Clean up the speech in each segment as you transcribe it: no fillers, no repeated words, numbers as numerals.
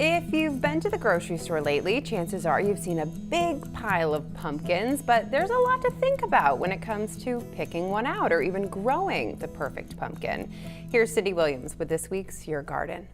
If you've been to the grocery store lately, chances are you've seen a big pile of pumpkins, but there's a lot to think about when it comes to picking one out or even growing the perfect pumpkin. Here's Cindy Williams with this week's Your Garden.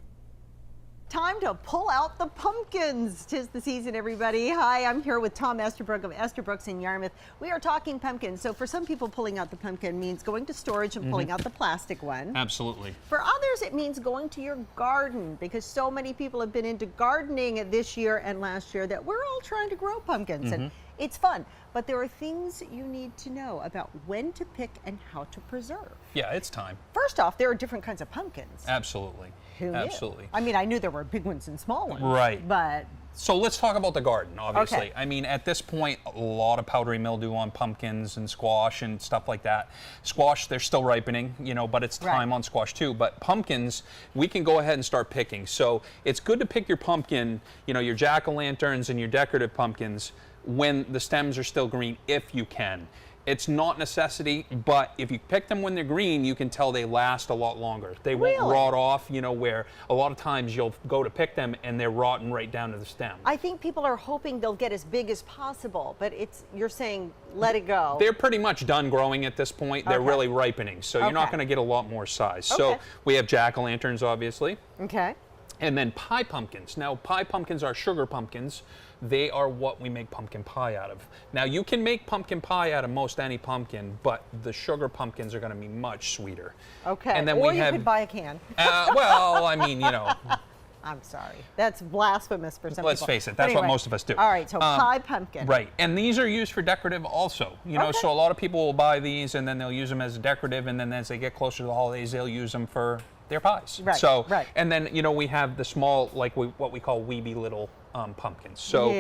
Time to pull out the pumpkins. 'Tis the season, everybody. Hi, I'm here with Tom Esterbrook of Esterbrook's in Yarmouth. We are talking pumpkins. So for some people, pulling out the pumpkin means going to storage and pulling out the plastic one. Absolutely. For others, it means going to your garden, because so many people have been into gardening this year and last year that we're all trying to grow pumpkins. And it's fun, but there are things you need to know about when to pick and how to preserve. Yeah, it's time. First off, there are different kinds of pumpkins. Absolutely. Who knew? Absolutely. I mean, I knew there were big ones and small ones. Right. But so let's talk about the garden, obviously. Okay. I mean, at this point, a lot of powdery mildew on pumpkins and squash and stuff like that. Squash, they're still ripening, you know, but it's time on squash too. But pumpkins, we can go ahead and start picking. So it's good to pick your pumpkin, you know, your jack-o'-lanterns and your decorative pumpkins when the stems are still green, if you can. It's not necessity, but if you pick them when they're green, you can tell they last a lot longer. They won't rot off, you know, where a lot of times you'll go to pick them and they're rotten right down to the stem. I think people are hoping they'll get as big as possible, but you're saying let it go. They're pretty much done growing at this point. They're really ripening, so you're not going to get a lot more size. So we have jack-o'-lanterns, obviously. Okay. And then pie pumpkins. Now, pie pumpkins are sugar pumpkins. They are what we make pumpkin pie out of. Now, you can make pumpkin pie out of most any pumpkin, but the sugar pumpkins are going to be much sweeter. Okay. And then or we you have, could buy a can. well, I mean, you know. I'm sorry. That's blasphemous for some people. Let's face it, that's what most of us do. All right, so pie pumpkin. Right, and these are used for decorative also. You know, so a lot of people will buy these and then they'll use them as a decorative, and then as they get closer to the holidays, they'll use them for their pies. Right, so, right. And then, you know, we have the small, like what we call weeby little pumpkins. So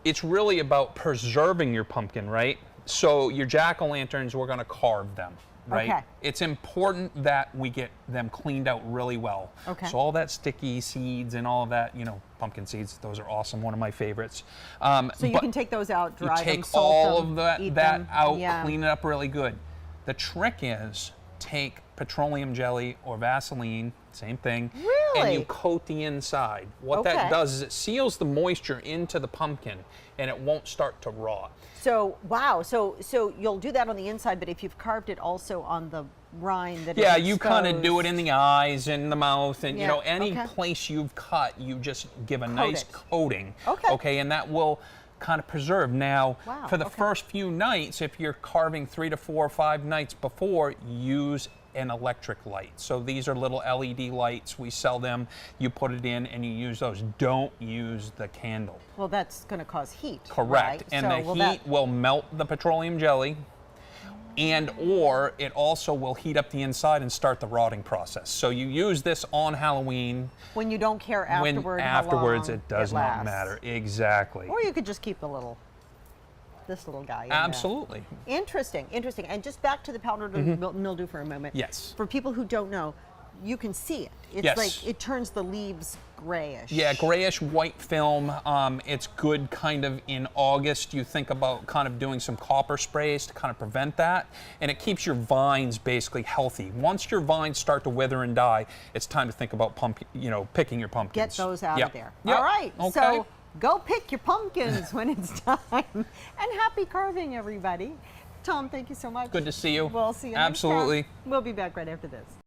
it's really about preserving your pumpkin, right? So your jack-o'-lanterns, we're going to carve them, right? Okay. It's important that we get them cleaned out really well. Okay. So all that sticky seeds and all of that, you know, pumpkin seeds, those are awesome, one of my favorites. So you can take those out, dry them, take salt all them, of that eat them. out, clean it up really good. The trick is take petroleum jelly or Vaseline, same thing, and you coat the inside. What that does is it seals the moisture into the pumpkin and it won't start to rot. So, wow, so you'll do that on the inside, but if you've carved it also on the rind that you kind of do it in the eyes and the mouth, and you know, any place you've cut, you just give a nice coating. Okay, and that will kind of preserve. Now, for the first few nights, if you're carving 3 to 4 or 5 nights before, use an electric light. So these are little LED lights. We sell them. You put it in and you use those. Don't use the candle. Well, that's going to cause heat. Correct. Right? And so the heat will melt the petroleum jelly, and or it also will heat up the inside and start the rotting process. So you use this on Halloween. When you don't care afterward. Afterwards, it does not matter. Exactly. Or you could just keep this little guy. Absolutely. Interesting, interesting. And just back to the powdered mildew for a moment. Yes. For people who don't know, you can see it. It's like it turns the leaves grayish. Yeah, grayish white film. It's good kind of in August. You think about kind of doing some copper sprays to kind of prevent that, and it keeps your vines basically healthy. Once your vines start to wither and die, it's time to think about picking your pumpkins. Get those out of there. Yep. All right. Okay. So go pick your pumpkins when it's time. And happy carving, everybody. Tom, thank you so much. Good to see you. We'll see you Absolutely. next time. We'll be back right after this.